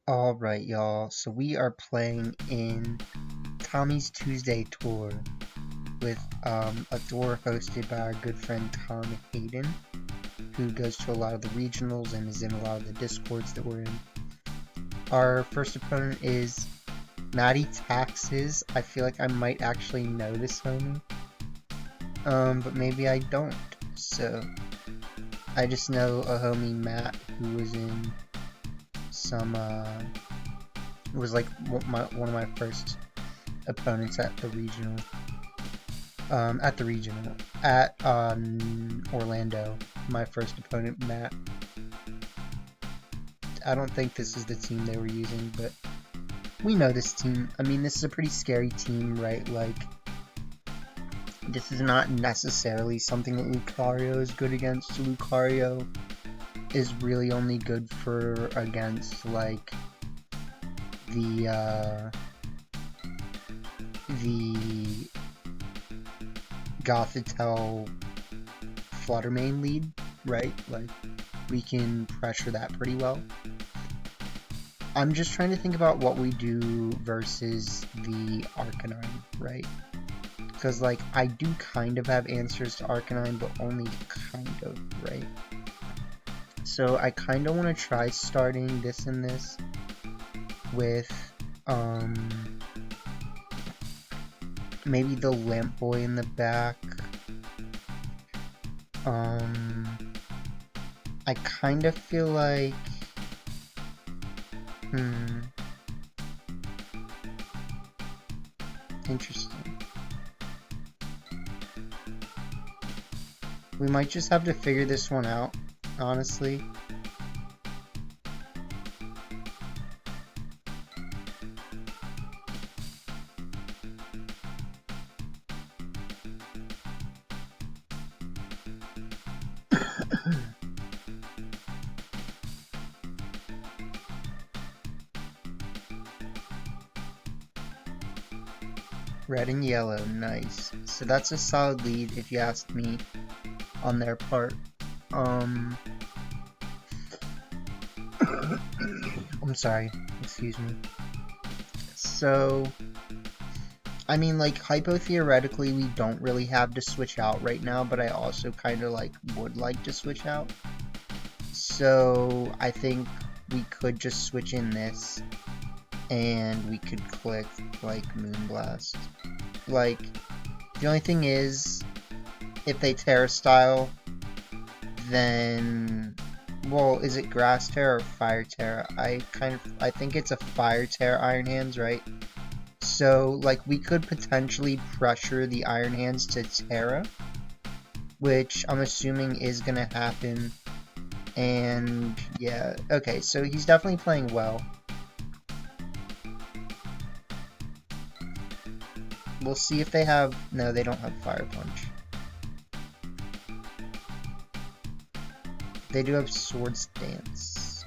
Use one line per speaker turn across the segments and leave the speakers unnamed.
Alright, y'all, so we are playing in Tommy's Tuesday tour with a tour hosted by our good friend Tom Hayden, who goes to a lot of the regionals and is in a lot of the discords that we're in. Our first opponent is Maddie Taxes. I feel like I might actually know this homie, but maybe I don't. So I just know a homie, Matt, who was in some was like one of my first opponents at the regional. At Orlando, my first opponent, Matt. I don't think this is the team they were using, but we know this team. I mean, this is a pretty scary team, right? Like, this is not necessarily something that Lucario is good against. Lucario is really only good for against, like, the Gothitelle Fluttermane lead, right? Like, we can pressure that pretty well. I'm just trying to think about what we do versus the Arcanine, right? Because, like, I do kind of have answers to Arcanine, but only kind of, right? So I kind of want to try starting this and this with, maybe the Lamp Boy in the back. I kind of feel like, interesting. We might just have to figure this one out, honestly. Red and yellow, nice. So that's a solid lead, if you ask me, on their part. I'm sorry, excuse me. So, I mean, like, hypotheoretically, we don't really have to switch out right now, but I also kind of, like, would like to switch out. So, I think we could just switch in this, and we could click, like, Moonblast. Like, the only thing is, if they Terra Style, then, well, is it Grass Terra or Fire Terra? I think it's a Fire Terra Iron Hands, right? So, like, we could potentially pressure the Iron Hands to Terra, which I'm assuming is gonna happen. And, yeah, okay, so he's definitely playing well. We'll see if they have... No, they don't have Fire Punch. They do have Swords Dance.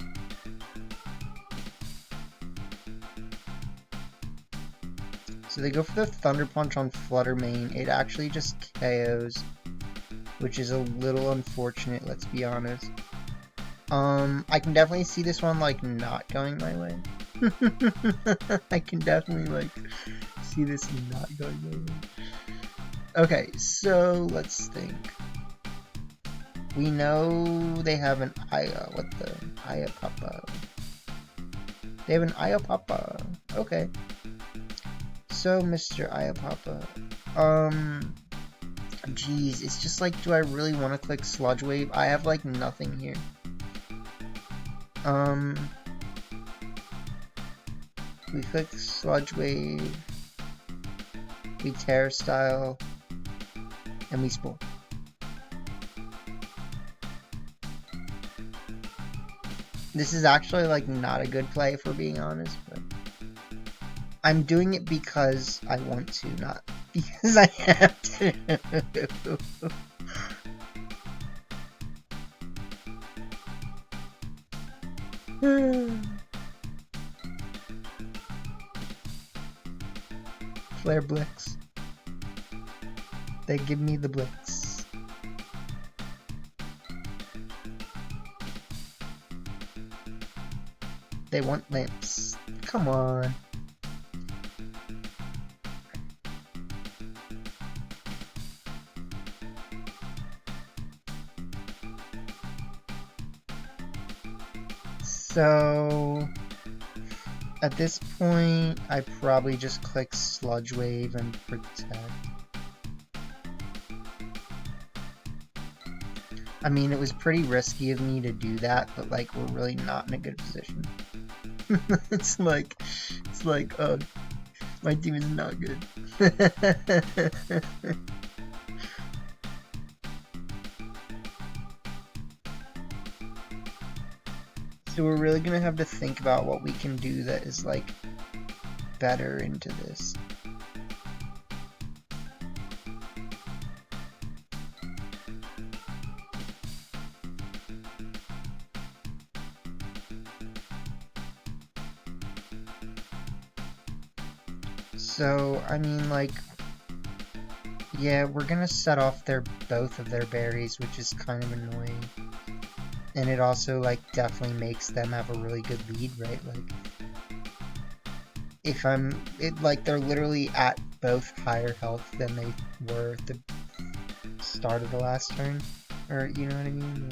So they go for the Thunder Punch on Fluttermane. It actually just KOs, which is a little unfortunate, let's be honest. I can definitely see this one, like, not going my way. I can definitely, like, see this not going my way. Okay, so let's think. We know they have an Iapapa. They have an Iapapa. Okay. So, Mr. Iapapa. Geez, it's just like, do I really want to click Sludge Wave? I have, like, nothing here. We click Sludge Wave. We Terra Style. And we Spool. This is actually, like, not a good play, if we're being honest, but I'm doing it because I want to, not because I have to. Flare Blix. They give me the Blix. They want limps. Come on. So at this point, I probably just click Sludge Wave and Protect. I mean, it was pretty risky of me to do that, but like, we're really not in a good position. It's like, my team is not good. So we're really gonna have to think about what we can do that is like better into this. So, I mean, like, yeah, we're gonna set off both of their berries, which is kind of annoying. And it also, like, definitely makes them have a really good lead, right? Like, if they're literally at both higher health than they were at the start of the last turn. Or, you know what I mean?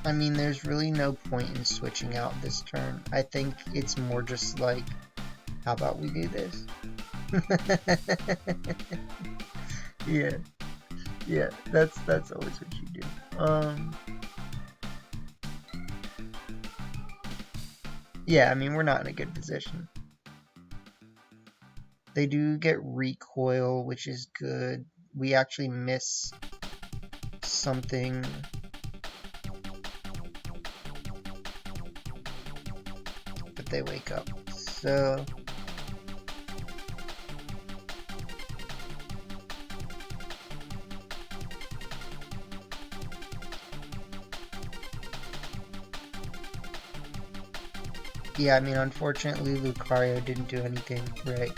I mean, there's really no point in switching out this turn. I think it's more just like, how about we do this? Yeah, that's always what you do. Yeah, I mean, we're not in a good position. They do get recoil, which is good. We actually miss something. But they wake up. So yeah, I mean, unfortunately, Lucario didn't do anything, right?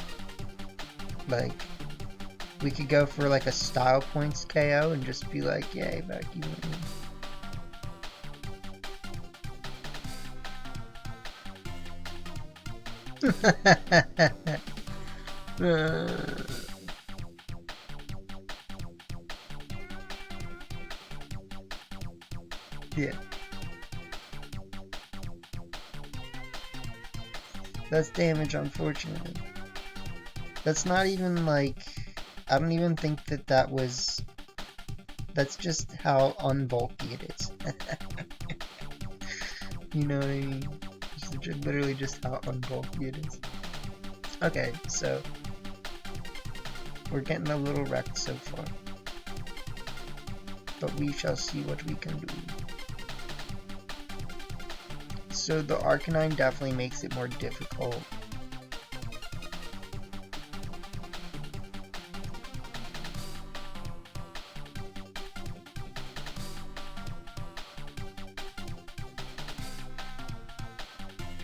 Like, we could go for like a style points KO and just be like, yay, back you Yeah. That's damage, unfortunately. That's not even like, I don't even think that was, that's just how unbulky it is. You know what I mean? It's literally just how unbulky it is. Okay, so we're getting a little wrecked so far. But we shall see what we can do. So the Arcanine definitely makes it more difficult.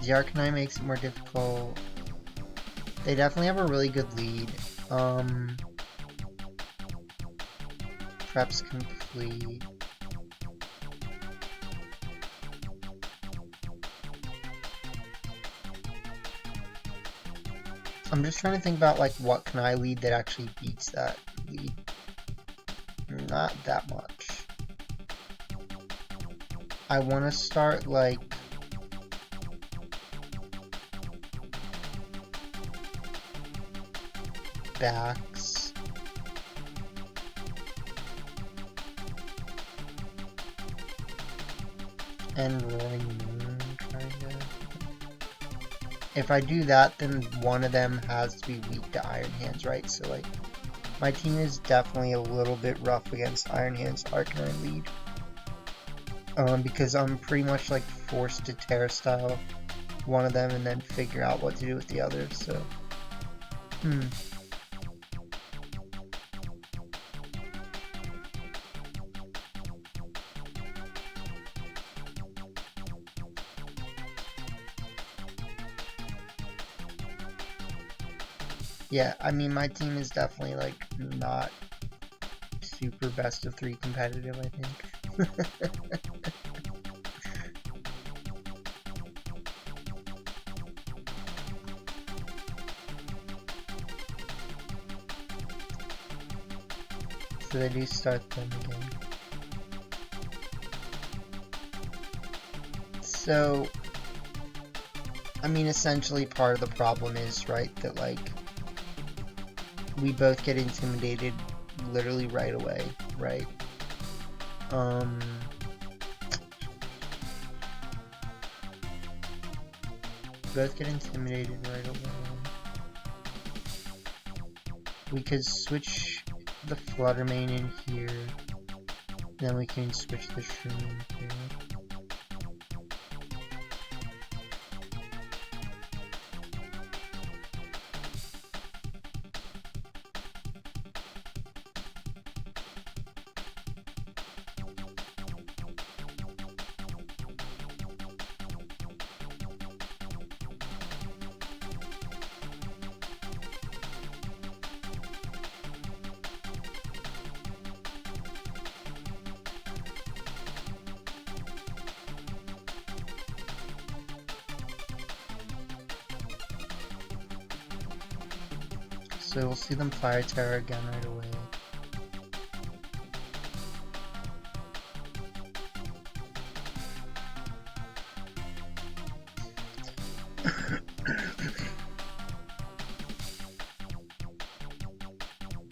The Arcanine makes it more difficult. They definitely have a really good lead. Prep's complete. I'm just trying to think about like what can I lead that actually beats that lead. Not that much. I want to start like backs. And Roaring Moon, kinda. If I do that, then one of them has to be weak to Iron Hands, right? So, like, my team is definitely a little bit rough against Iron Hands Arcanine lead. Because I'm pretty much, like, forced to Terra Style one of them and then figure out what to do with the others, so. Yeah, I mean, my team is definitely, like, not super best of 3 competitive, I think. So they do start them again. So, I mean, essentially part of the problem is, right, that, like, we both get intimidated literally right away, right? Both get intimidated right away. We could switch the Fluttermane in here, then we can switch the Shroom in here. So we'll see them Fire Terror again right away.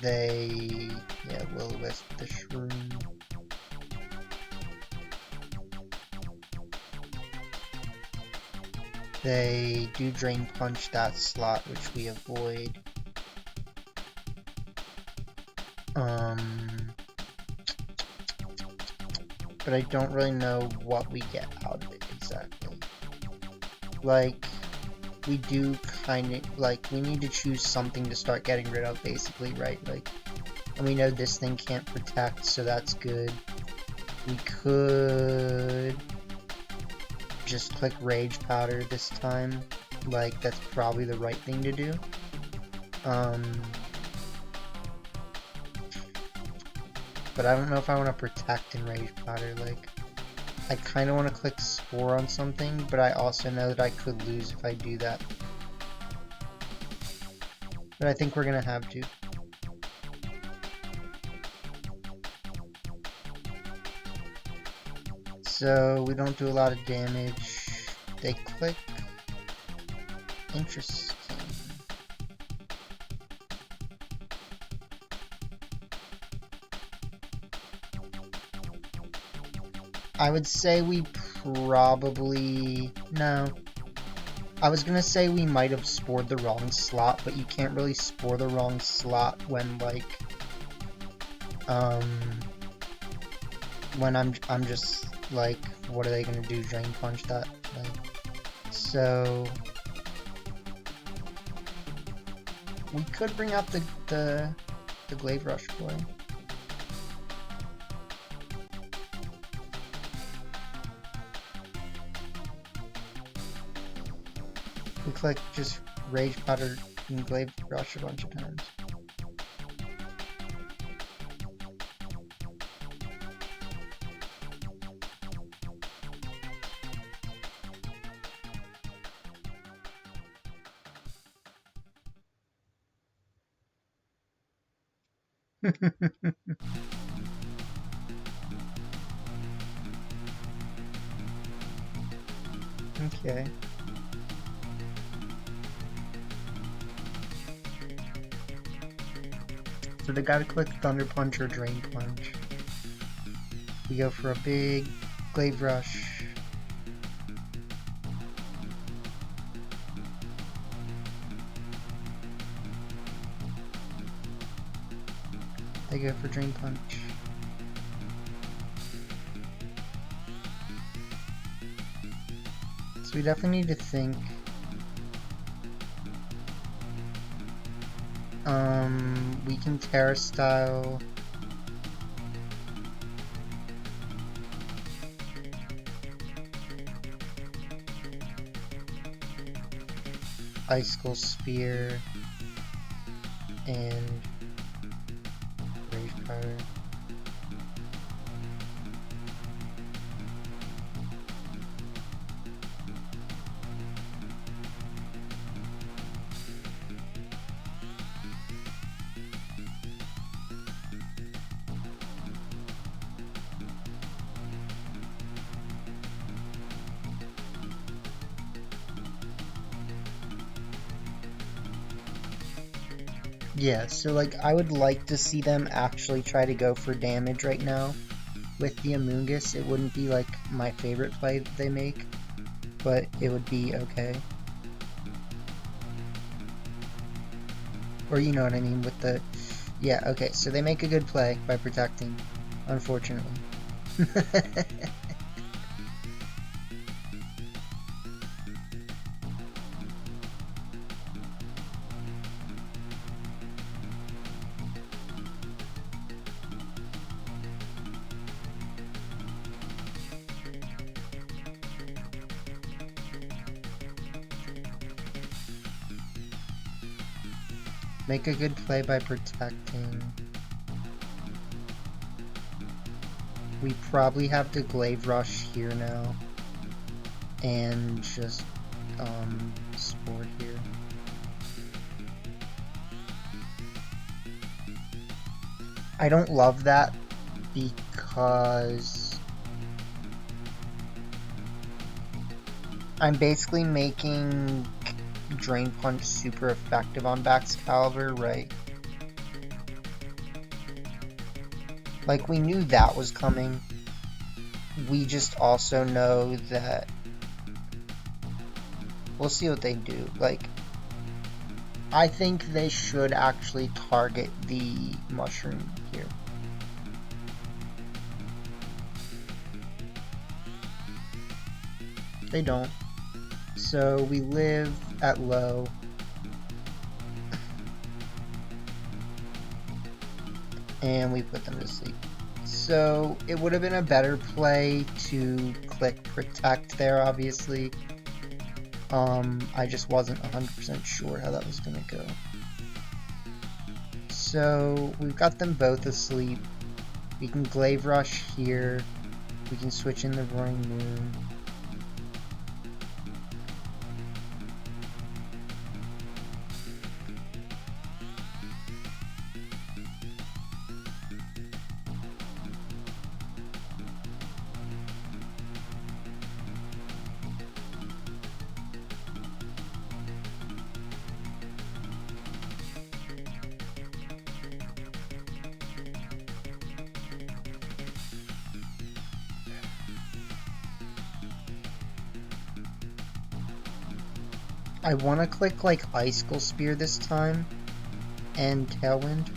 They, yeah, Will-O-Wisp the Shroom. They do Drain Punch that slot, which we avoid. But I don't really know what we get out of it exactly. Like, we do kind of, like, we need to choose something to start getting rid of, basically, right? Like, and we know this thing can't protect, so that's good. We could just click Rage Powder this time. Like, that's probably the right thing to do. But I don't know if I want to protect and Rage Powder. Like, I kind of want to click Spore on something, but I also know that I could lose if I do that. But I think we're going to have to. So we don't do a lot of damage. They click. Interesting. I would say we probably... No. I was gonna say we might have spored the wrong slot, but you can't really spore the wrong slot when, like... when I'm just, like, what are they gonna do? Drain Punch that? Like, so... We could bring out the Glaive Rush Boy. We click just Rage Powder and Glaive Rush a bunch of times. Okay. So they gotta click Thunder Punch or Drain Punch. We go for a big Glaive Rush. They go for Drain Punch. So we definitely need to think. We can Terra Style. Icicle Spear. and Rage Powder. Yeah, so like I would like to see them actually try to go for damage right now with the Amoonguss. It wouldn't be like my favorite play that they make, but it would be okay. Or you know what I mean with the... Yeah, okay, so they make a good play by protecting, unfortunately. Make a good play by protecting. We probably have to Glaive Rush here now. And just, Spore here. I don't love that because I'm basically making Drain Punch super effective on Baxcalibur, right? Like, we knew that was coming. We just also know that... We'll see what they do. Like, I think they should actually target the Mushroom here. They don't. So we live at low. And we put them to sleep. So it would have been a better play to click Protect there, obviously. I just wasn't 100% sure how that was going to go. So we've got them both asleep. We can Glaive Rush here. We can switch in the Roaring Moon. I want to click like Icicle Spear this time and Tailwind.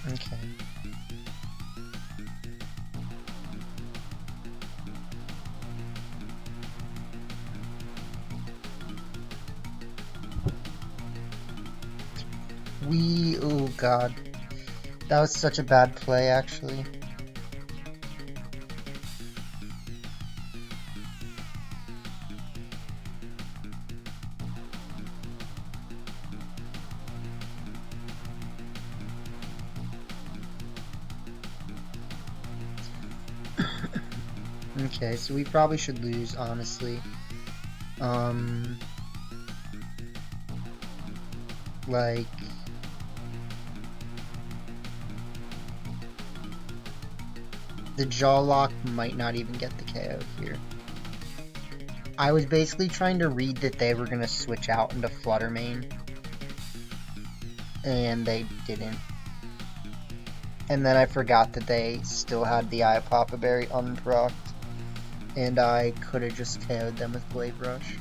Okay. Oh god. That was such a bad play, actually. Okay, so we probably should lose, honestly. Like... The Jaw Lock might not even get the KO here. I was basically trying to read that they were going to switch out into Flutter Mane. And they didn't. And then I forgot that they still had the Eye of Papa Berry unprocced. And I could have just KO'd them with Glaive Rush.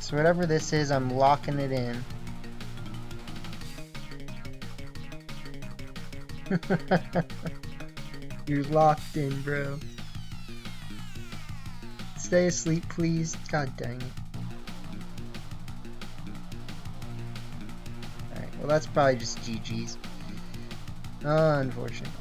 So whatever this is, I'm locking it in. You're locked in, bro. Stay asleep, please. God dang it. Alright, well that's probably just GG's. Unfortunately.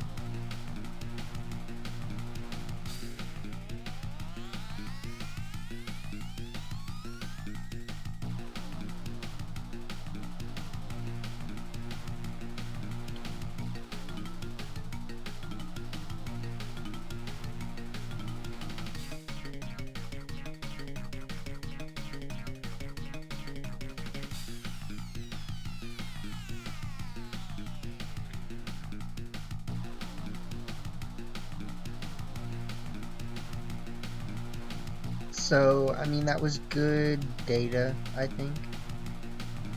So, I mean, that was good data, I think,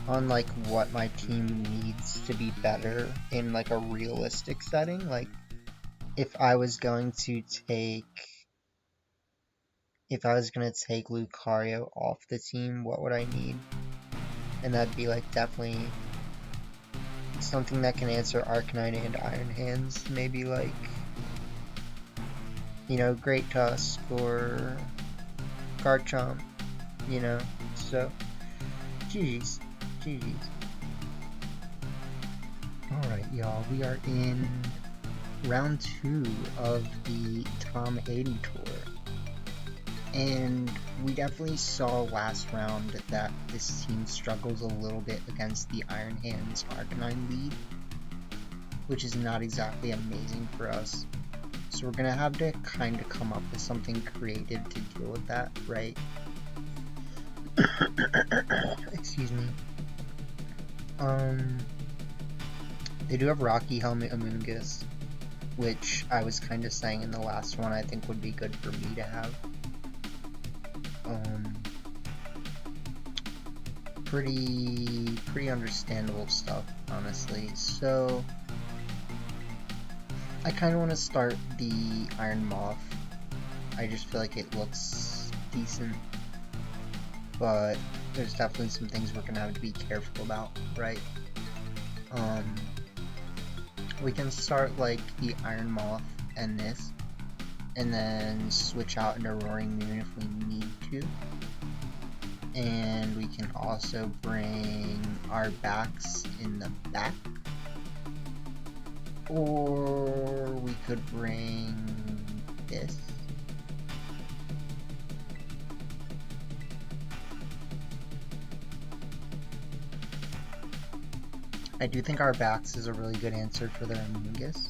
on like what my team needs to be better in like a realistic setting. Like, if I was going to take Lucario off the team, what would I need? And that'd be like definitely something that can answer Arcanine and Iron Hands. Maybe like, you know, Great Tusk or Garchomp, you know, so GG's. Alright, y'all, we are in round 2 of the Tom 80 tour, and we definitely saw last round that this team struggles a little bit against the Iron Hands Arcanine lead, which is not exactly amazing for us. So we're gonna have to kind of come up with something creative to deal with that, right? Excuse me. They do have Rocky Helmet Amoonguss, which I was kind of saying in the last one I think would be good for me to have. Pretty understandable stuff, honestly. So I kind of want to start the Iron Moth. I just feel like it looks decent, but there's definitely some things we're gonna have to be careful about, right? We can start like the Iron Moth and this, and then switch out into Roaring Moon if we need to. And we can also bring our backs in the back, or we could bring this. I do think our backs is a really good answer for their Amoonguss,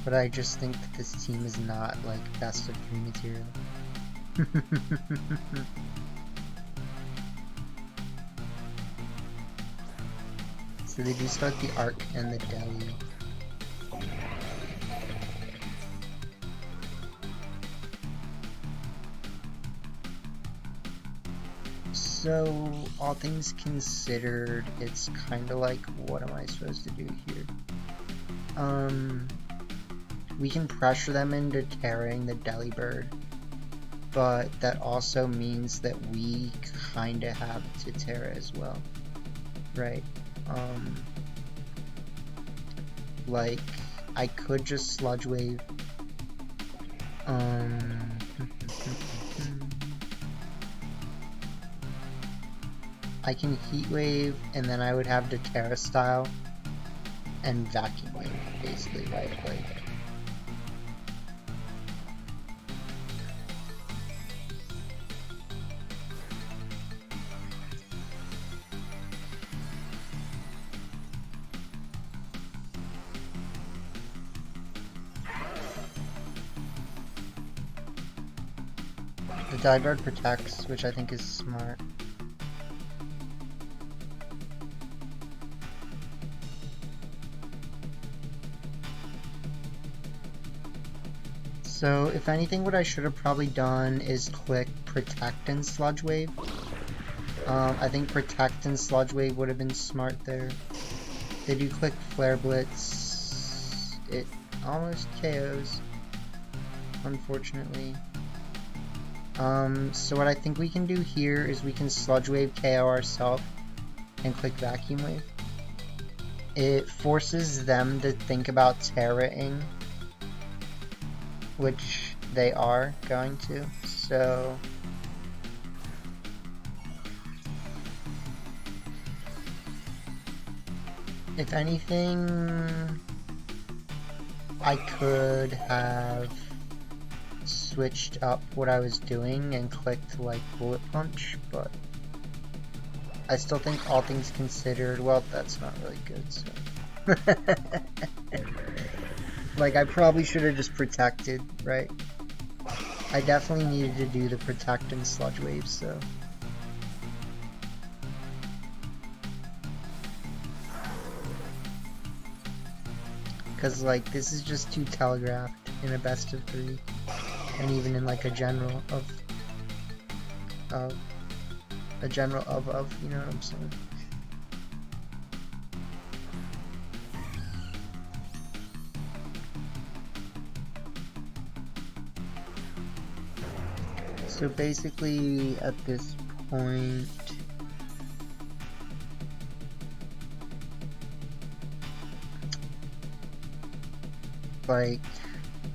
but I just think that this team is not like best of 3 material. So they do start the Arc and the Deli. So, all things considered, it's kind of like, what am I supposed to do here? We can pressure them into tearing the Delibird, but that also means that we kind of have to Terra as well, right? Like, I could just Sludge Wave. I can Heat Wave, and then I would have to Terra Style and Vacuum Wave, basically, right? Like, the Delibird protects, which I think is smart. So, if anything, what I should have probably done is click Protect and Sludge Wave. I think Protect and Sludge Wave would have been smart there. They do click Flare Blitz. It almost KOs, unfortunately. So what I think we can do here is we can Sludge Wave KO ourselves and click Vacuum Wave. It forces them to think about Terra-ing, which they are going to, so... If anything, I could have switched up what I was doing and clicked like Bullet Punch, but I still think all things considered, well, that's not really good, so... Like, I probably should have just protected, right? I definitely needed to do the protect and sludge waves, so... Because, like, this is just too telegraphed in a best of 3. And even in, like, a general of, you know what I'm saying? So basically, at this point... Like,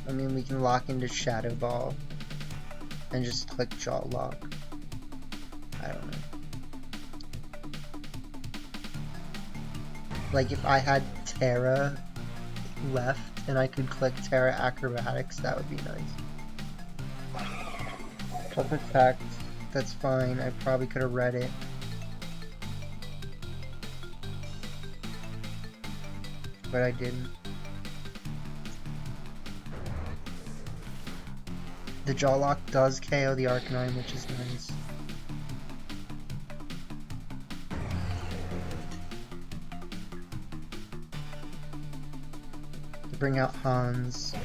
I mean, we can lock into Shadow Ball and just click Jaw Lock. I don't know. Like, if I had Terra left and I could click Terra Acrobatics, that would be nice. Tough attack, that's fine. I probably could have read it. But I didn't. The Jaw Lock does KO the Arcanine, which is nice. To bring out Hans.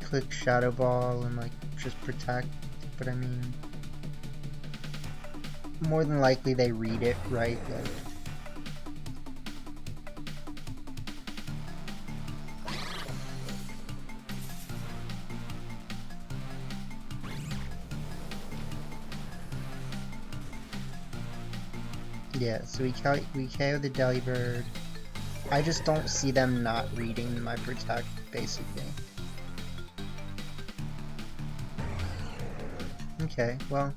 Click Shadow Ball and like just protect, but I mean, more than likely they read it, right? Like, yeah, so we KO the Delibird. I just don't see them not reading my protect, basically. Okay, well,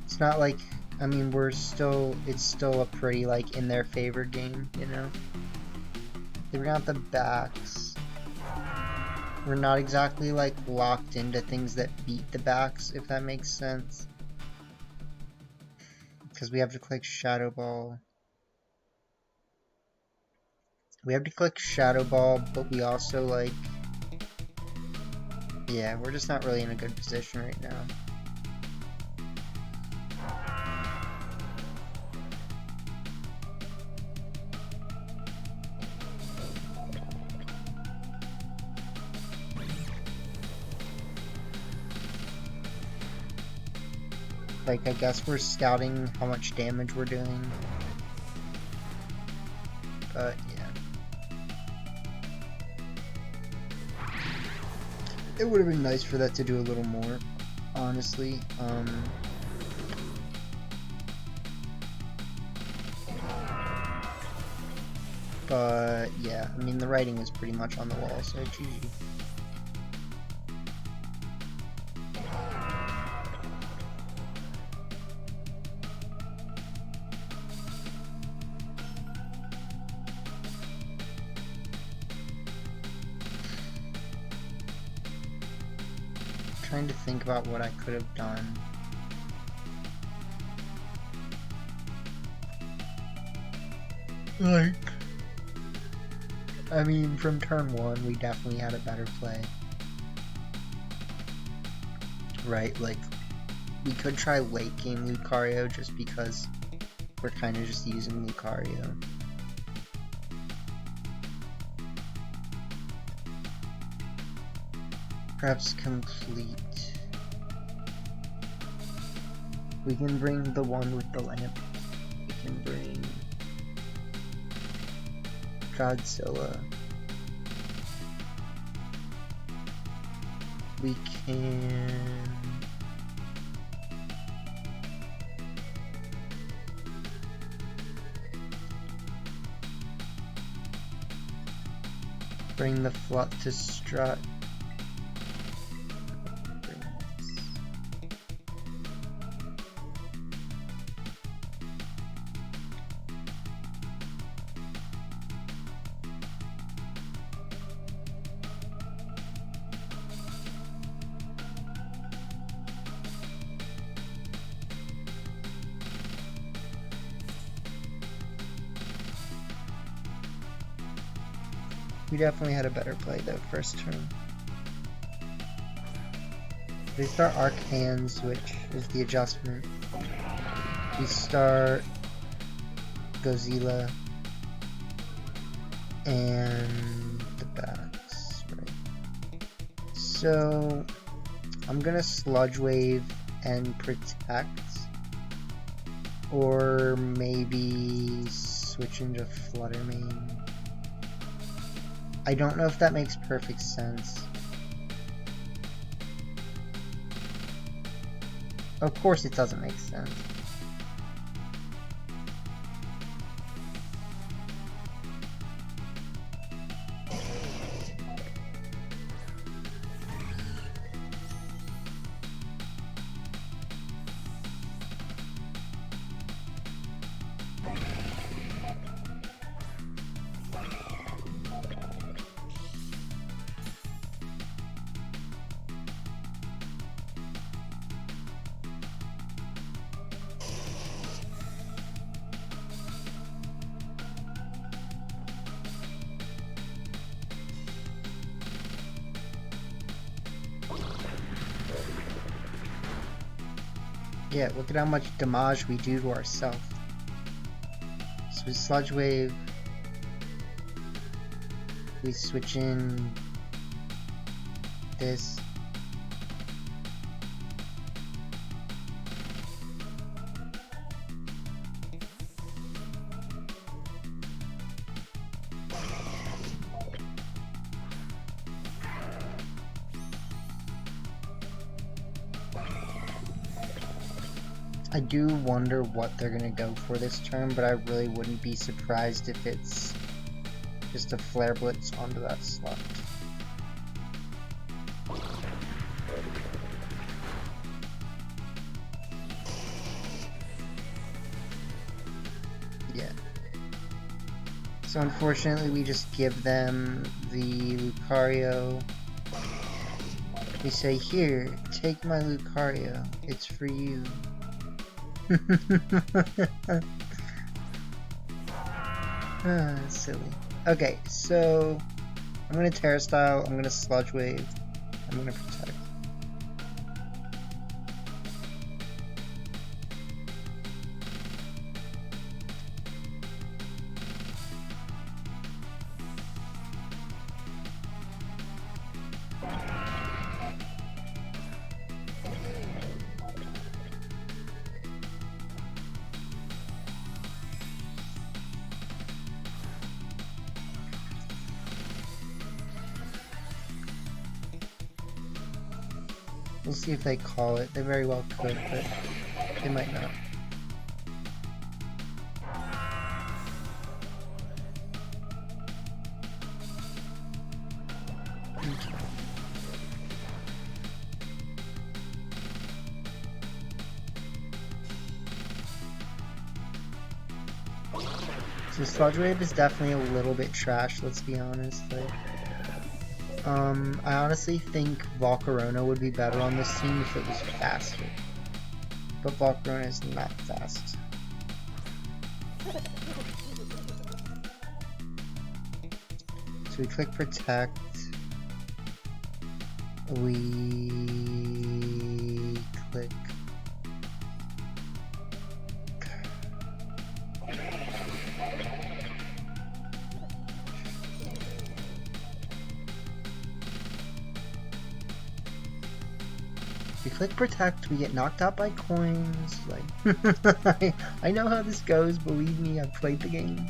it's not like, I mean, it's still a pretty, like, in their favor game, you know? They bring out the backs. We're not exactly, like, locked into things that beat the backs, if that makes sense. Because we have to click Shadow Ball. We have to click Shadow Ball, but we also, like... Yeah, we're just not really in a good position right now. Like, I guess we're scouting how much damage we're doing. But, yeah. It would have been nice for that to do a little more, honestly. But, yeah, I mean, the writing is pretty much on the wall, so GG. Trying to think about what I could have done. Like, I mean, from turn 1, we definitely had a better play. Right, like, we could try late game Lucario just because we're kind of just using Lucario. Perhaps complete. We can bring the one with the lamp. We can bring Godzilla. We can... Bring the Flut to Strut. We definitely had a better play though, first turn. They start Arcanine, which is the adjustment. We start Godzilla and the bats, right? So I'm gonna Sludge Wave and Protect, or maybe switch into Flutter Mane. I don't know if that makes perfect sense. Of course it doesn't make sense. Yeah, look at how much damage we do to ourselves. So we Sludge Wave. We switch in this. I do wonder what they're gonna go for this turn, but I really wouldn't be surprised if it's just a Flare Blitz onto that slot. Yeah. So unfortunately we just give them the Lucario. We say, here, take my Lucario, it's for you. Silly. Okay, so I'm gonna Terra Style, I'm gonna Sludge Wave, I'm gonna Protect. We'll see if they call it. They very well could, but they might not. Okay. So Sludge Wave is definitely a little bit trash, let's be honest. Like, I honestly think Volcarona would be better on this team if it was faster. But Volcarona is not fast. So we click Protect. We click... We click Protect, we get knocked out by coins, like, I know how this goes, believe me, I've played the game.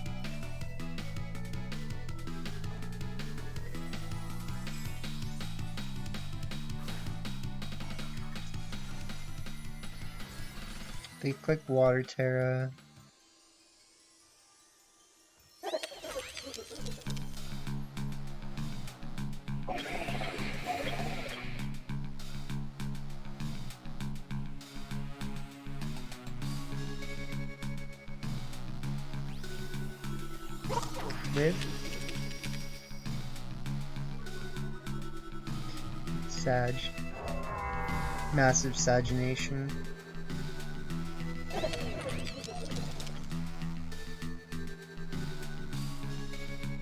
They click Water Terra. live. Sag. Massive sagination.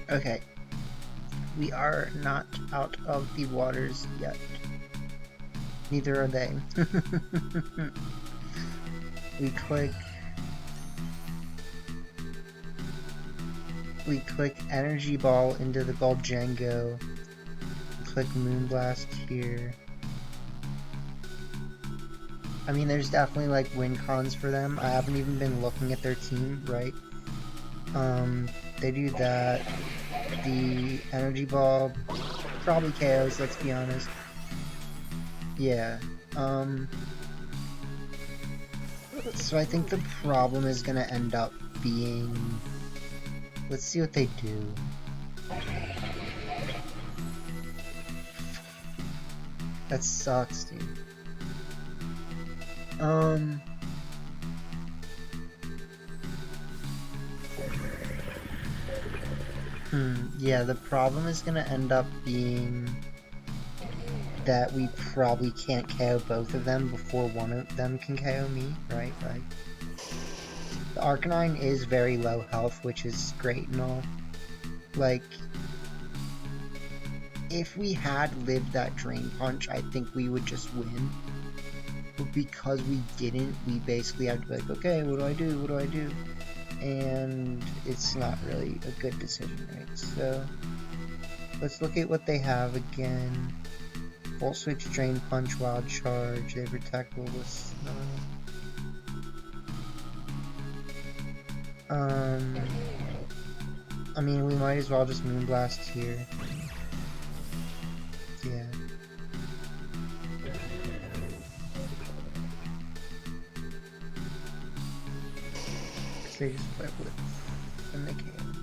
Okay. We are not out of the waters yet. Neither are they. We click Energy Ball into the Goljango. We click Moonblast here. I mean, there's definitely like win cons for them. I haven't even been looking at their team, right? They do that. The Energy Ball probably KOs, let's be honest. Yeah. So I think the problem is gonna end up being... Let's see what they do. That sucks, dude. Yeah, the problem is gonna end up being that we probably can't KO both of them before one of them can KO me, right? Like, the Arcanine is very low health, which is great and all. Like, if we had lived that Drain Punch, I think we would just win. But because we didn't, we basically had to be like, okay, what do I do? What do I do? And it's not really a good decision, right? So, let's look at what they have again. Volt Switch, Drain Punch, Wild Charge, they protect with Snow. I mean, we might as well just Moonblast here. Yeah. Because they just play with when they can.